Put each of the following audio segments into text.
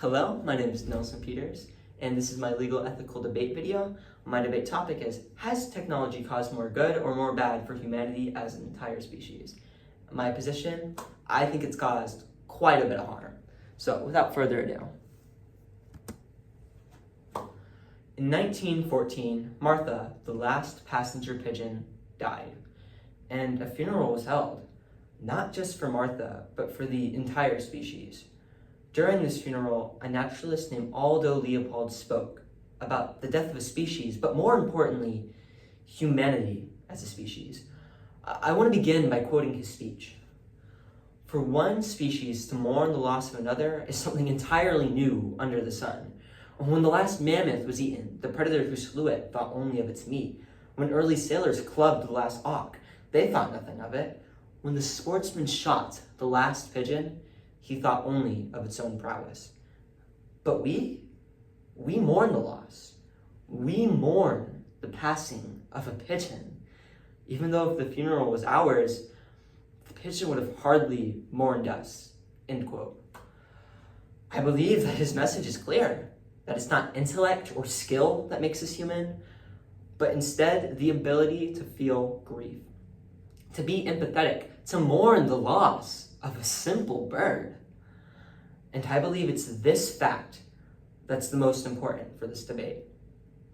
Hello, my name is Nelson Peters, and this is my legal ethical debate video. My debate topic is, has technology caused more good or more bad for humanity as an entire species? My position, I think it's caused quite a bit of harm. So without further ado. In 1914, Martha, the last passenger pigeon, died, and a funeral was held, not just for Martha, but for the entire species. During this funeral, a naturalist named Aldo Leopold spoke about the death of a species, but more importantly, humanity as a species. I want to begin by quoting his speech. For one species to mourn the loss of another is something entirely new under the sun. When the last mammoth was eaten, the predator who slew it thought only of its meat. When early sailors clubbed the last auk, they thought nothing of it. When the sportsman shot the last pigeon, he thought only of its own prowess. But we mourn the loss. We mourn the passing of a pigeon. Even though if the funeral was ours, the pigeon would have hardly mourned us, end quote. I believe that his message is clear, that it's not intellect or skill that makes us human, but instead the ability to feel grief, to be empathetic, to mourn the loss of a simple bird. And I believe it's this fact that's the most important for this debate.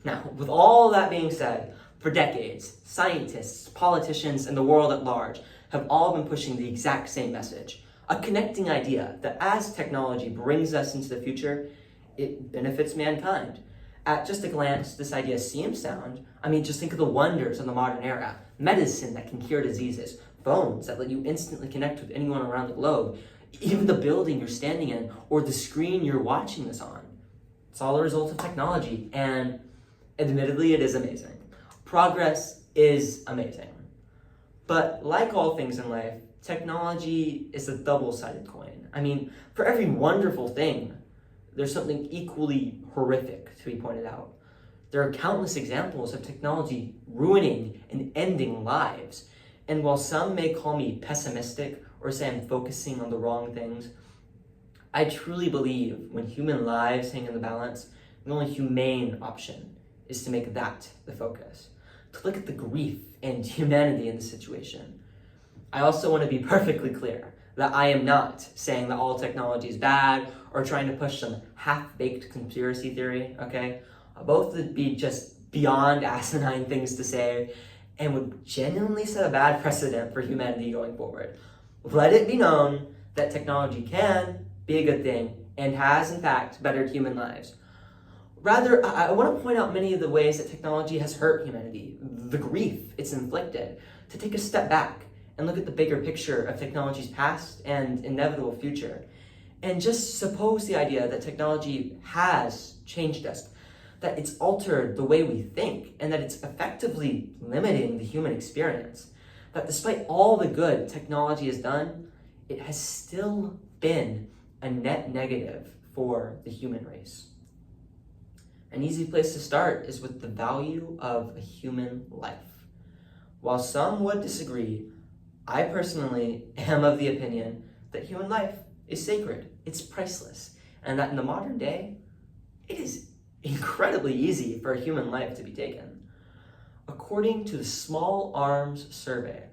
Now, with all that being said, for decades, scientists, politicians, and the world at large have all been pushing the exact same message, a connecting idea that as technology brings us into the future, it benefits mankind. At just a glance, this idea seems sound. Just think of the wonders of the modern era. Medicine that can cure diseases, phones that let you instantly connect with anyone around the globe, even the building you're standing in or the screen you're watching this on. It's all a result of technology, and admittedly, it is amazing. Progress is amazing. But like all things in life, technology is a double-sided coin. For every wonderful thing, there's something equally horrific to be pointed out. There are countless examples of technology ruining and ending lives. And while some may call me pessimistic or say I'm focusing on the wrong things, I truly believe when human lives hang in the balance, the only humane option is to make that the focus, to look at the grief and humanity in the situation. I also want to be perfectly clear that I am not saying that all technology is bad or trying to push some half-baked conspiracy theory, okay? Both would be just beyond asinine things to say and would genuinely set a bad precedent for humanity going forward. Let it be known that technology can be a good thing and has, in fact, bettered human lives. Rather, I want to point out many of the ways that technology has hurt humanity, the grief it's inflicted, to take a step back and look at the bigger picture of technology's past and inevitable future. And just suppose the idea that technology has changed us, that it's altered the way we think, and that it's effectively limiting the human experience. That despite all the good technology has done, it has still been a net negative for the human race. An easy place to start is with the value of a human life. While some would disagree, I personally am of the opinion that human life is sacred, it's priceless, and that in the modern day, it is incredibly easy for a human life to be taken. According to the Small Arms Survey,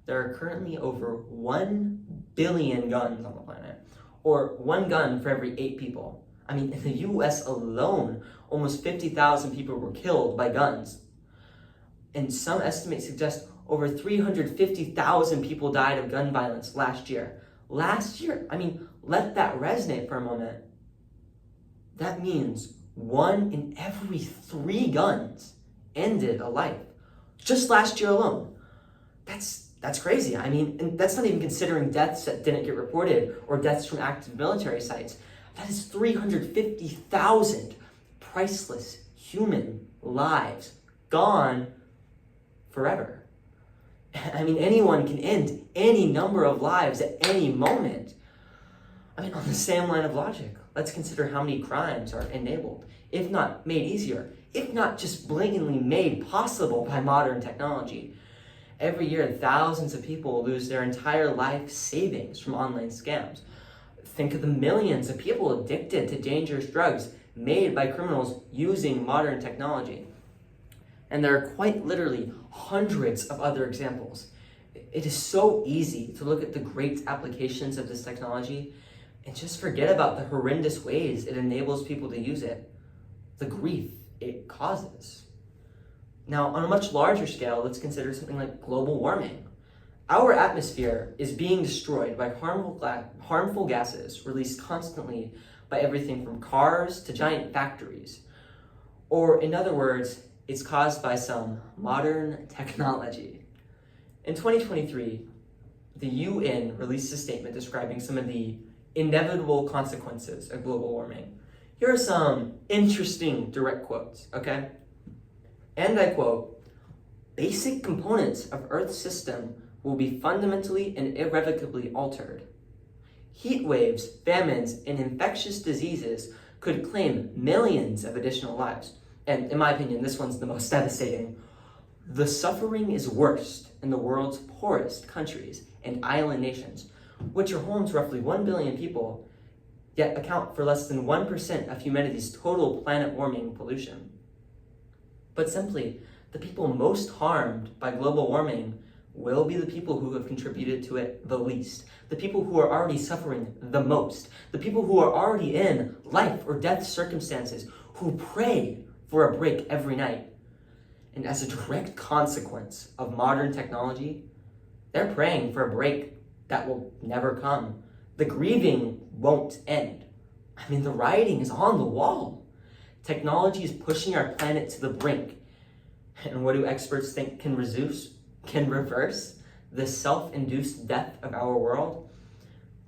there are currently over 1 billion guns on the planet, or one gun for every 8 people. In the US alone, almost 50,000 people were killed by guns. And some estimates suggest over 350,000 people died of gun violence last year. Let that resonate for a moment. That means 1 in every 3 guns ended a life. Just last year alone. That's crazy. And that's not even considering deaths that didn't get reported or deaths from active military sites. That is 350,000 priceless human lives gone forever. Anyone can end any number of lives at any moment. On the same line of logic, let's consider how many crimes are enabled, if not made easier, if not just blatantly made possible by modern technology. Every year, thousands of people lose their entire life savings from online scams. Think of the millions of people addicted to dangerous drugs made by criminals using modern technology. And there are quite literally hundreds of other examples. It is so easy to look at the great applications of this technology and just forget about the horrendous ways it enables people to use it, the grief it causes. Now, on a much larger scale, let's consider something like global warming. Our atmosphere is being destroyed by harmful gases released constantly by everything from cars to giant factories. Or in other words, it's caused by some modern technology. In 2023, the UN released a statement describing some of the inevitable consequences of global warming. Here are some interesting direct quotes, okay? And I quote, "Basic components of Earth's system will be fundamentally and irrevocably altered. Heat waves, famines, and infectious diseases could claim millions of additional lives." And in my opinion, this one's the most devastating. "The suffering is worst in the world's poorest countries and island nations, which are home to roughly 1 billion people, yet account for less than 1% of humanity's total planet warming pollution." But simply, the people most harmed by global warming will be the people who have contributed to it the least, the people who are already suffering the most, the people who are already in life or death circumstances, who pray for a break every night. And as a direct consequence of modern technology, they're praying for a break that will never come. The grieving won't end. I mean, the writing is on the wall. Technology is pushing our planet to the brink. And what do experts think can reverse the self-induced death of our world?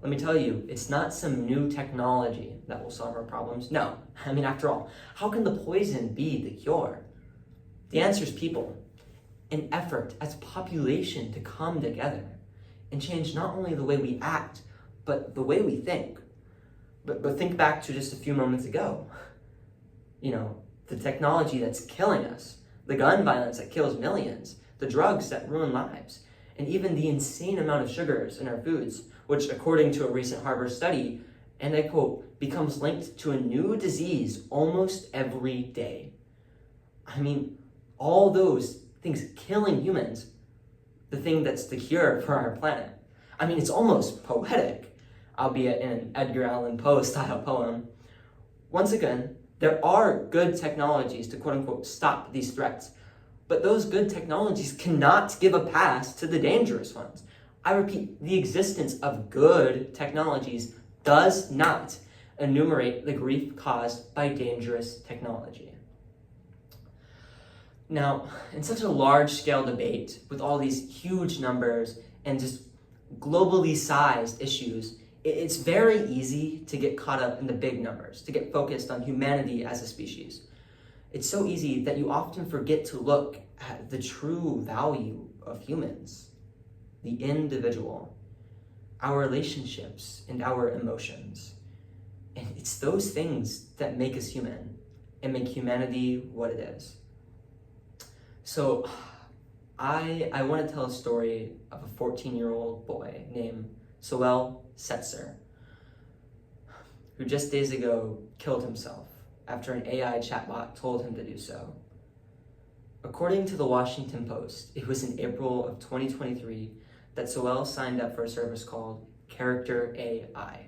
Let me tell you, it's not some new technology that will solve our problems. No, I mean, after all, how can the poison be the cure? The answer is people. An effort as a population to come together and change not only the way we act, but the way we think. But think back to just a few moments ago. You know, the technology that's killing us, the gun violence that kills millions, the drugs that ruin lives, and even the insane amount of sugars in our foods, which according to a recent Harvard study, and I quote, becomes linked to a new disease almost every day. I mean, all those things killing humans, the thing that's the cure for our planet. I mean, it's almost poetic, albeit in an Edgar Allan Poe style poem. Once again, there are good technologies to quote unquote stop these threats, but those good technologies cannot give a pass to the dangerous ones. I repeat, the existence of good technologies does not enumerate the grief caused by dangerous technology. Now, in such a large-scale debate with all these huge numbers and just globally sized issues, it's very easy to get caught up in the big numbers, to get focused on humanity as a species. It's so easy that you often forget to look at the true value of humans, the individual, our relationships, and our emotions. And it's those things that make us human and make humanity what it is. So I want to tell a story of a 14-year-old boy named Soel Setzer, who just days ago killed himself after an AI chatbot told him to do so. According to the Washington Post, it was in April of 2023 that Soel signed up for a service called Character AI.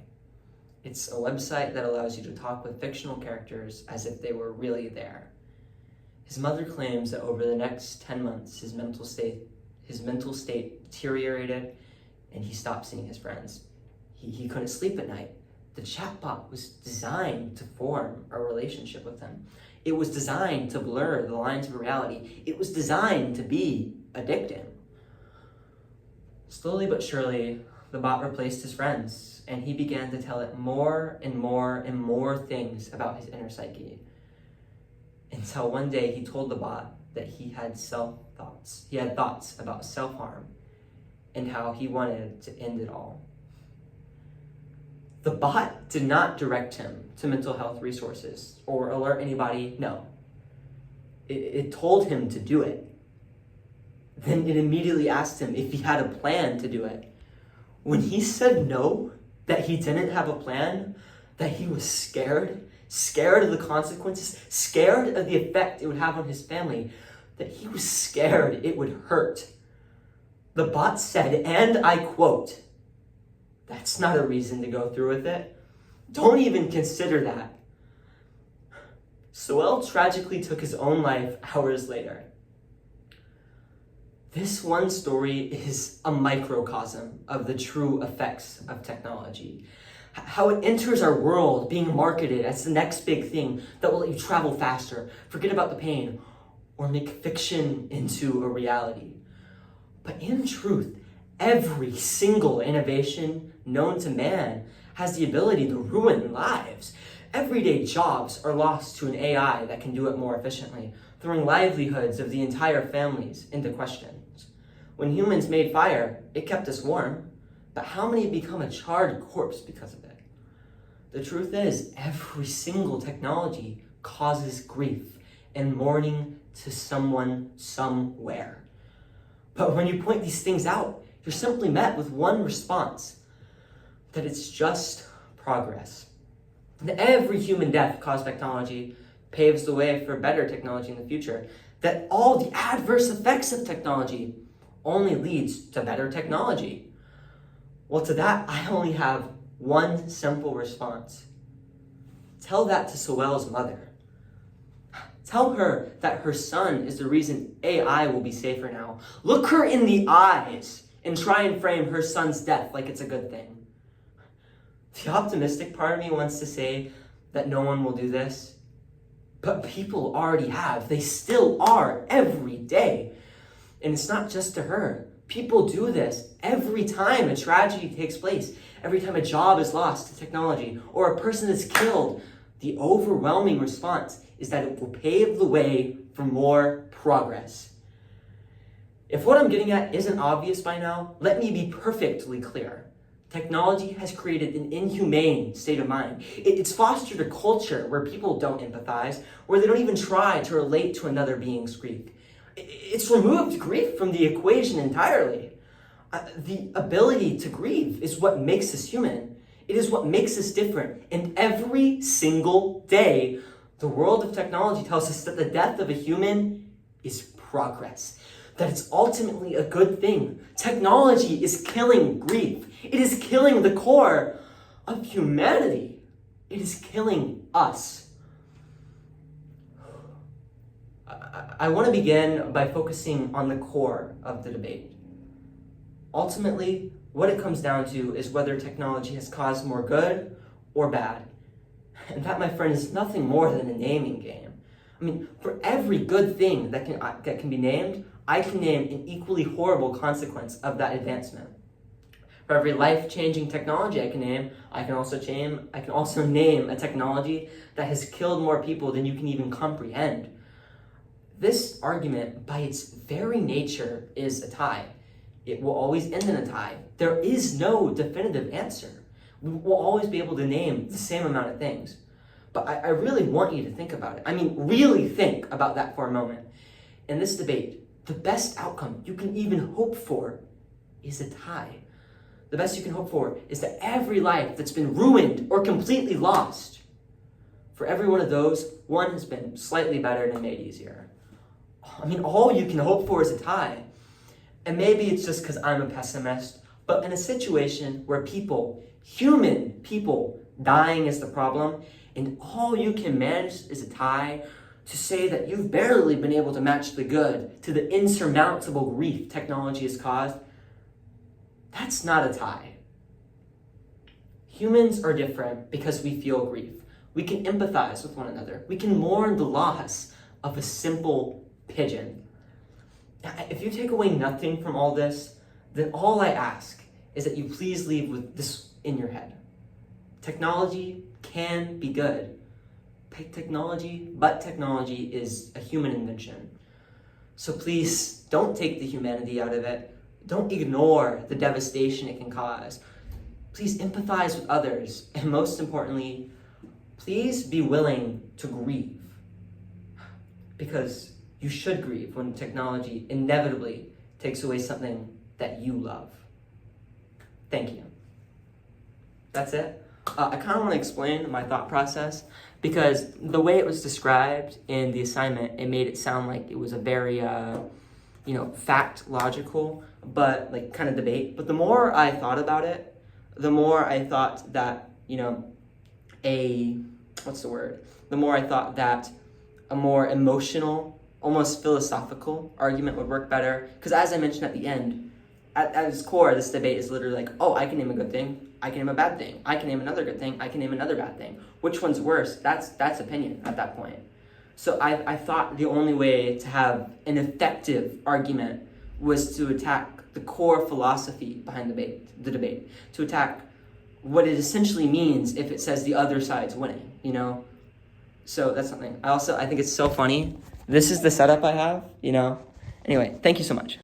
It's a website that allows you to talk with fictional characters as if they were really there. His mother claims that over the next 10 months, his mental state deteriorated and he stopped seeing his friends. He couldn't sleep at night. The chatbot was designed to form a relationship with him. It was designed to blur the lines of reality. It was designed to be addicting. Slowly but surely, the bot replaced his friends, and he began to tell it more and more and more things about his inner psyche. Until one day he told the bot that he had thoughts. He had thoughts about self-harm and how he wanted to end it all. The bot did not direct him to mental health resources or alert anybody, no. It told him to do it. Then it immediately asked him if he had a plan to do it. When he said no, that he didn't have a plan, that he was scared of the consequences, scared of the effect it would have on his family, that he was scared it would hurt. The bot said, and I quote, "That's not a reason to go through with it. Don't even consider that." Sohail tragically took his own life hours later. This one story is a microcosm of the true effects of technology. How it enters our world being marketed as the next big thing that will let you travel faster, forget about the pain, or make fiction into a reality. But in truth, every single innovation known to man has the ability to ruin lives. Everyday jobs are lost to an AI that can do it more efficiently, throwing livelihoods of the entire families into question. When humans made fire, it kept us warm, but how many become a charred corpse because of it? The truth is, every single technology causes grief and mourning to someone somewhere. But when you point these things out, you're simply met with one response, that it's just progress. And every human death caused by technology paves the way for better technology in the future. That all the adverse effects of technology only leads to better technology. Well, to that, I only have one simple response. Tell that to Sohail's mother. Tell her that her son is the reason AI will be safer now. Look her in the eyes and try and frame her son's death like it's a good thing. The optimistic part of me wants to say that no one will do this, but people already have. They still are every day. And it's not just to her. People do this every time a tragedy takes place, every time a job is lost to technology or a person is killed. The overwhelming response is that it will pave the way for more progress. If what I'm getting at isn't obvious by now, let me be perfectly clear. Technology has created an inhumane state of mind. It's fostered a culture where people don't empathize, where they don't even try to relate to another being's grief. It's removed grief from the equation entirely. The ability to grieve is what makes us human. It is what makes us different. And every single day, the world of technology tells us that the death of a human is progress, that it's ultimately a good thing. Technology is killing grief. It is killing the core of humanity. It is killing us. I want to begin by focusing on the core of the debate. Ultimately, what it comes down to is whether technology has caused more good or bad. And that, my friend, is nothing more than a naming game. I mean, for every good thing that can be named, I can name an equally horrible consequence of that advancement. For every life-changing technology I can also name a technology that has killed more people than you can even comprehend. This argument, by its very nature, is a tie. It will always end in a tie. There is no definitive answer. We'll always be able to name the same amount of things. But I really want you to think about it. I mean, really think about that for a moment. In this debate, the best outcome you can even hope for is a tie. The best you can hope for is that every life that's been ruined or completely lost, for every one of those, one has been slightly better and made easier. I mean, all you can hope for is a tie. And maybe it's just because I'm a pessimist, but in a situation where human people, dying is the problem, and all you can manage is a tie, to say that you've barely been able to match the good to the insurmountable grief technology has caused, that's not a tie. Humans are different because we feel grief. We can empathize with one another. We can mourn the loss of a simple pigeon. If you take away nothing from all this, then all I ask is that you please leave with this in your head. Technology can be good. But technology is a human invention. So please don't take the humanity out of it. Don't ignore the devastation it can cause. Please empathize with others. And most importantly, please be willing to grieve. Because you should grieve when technology inevitably takes away something that you love. Thank you. That's it. I kind of want to explain my thought process because the way it was described in the assignment, it made it sound like it was a very, fact logical, but like kind of debate. But the more I thought about it, the more I thought that, the more I thought that a more emotional, almost philosophical argument would work better. Because as I mentioned at the end, at its core, this debate is literally like, oh, I can name a good thing, I can name a bad thing, I can name another good thing, I can name another bad thing. Which one's worse? That's opinion at that point. So I thought the only way to have an effective argument was to attack the core philosophy behind the debate, to attack what it essentially means if it says the other side's winning, So that's something. I think it's so funny. This is the setup I have, Anyway, thank you so much.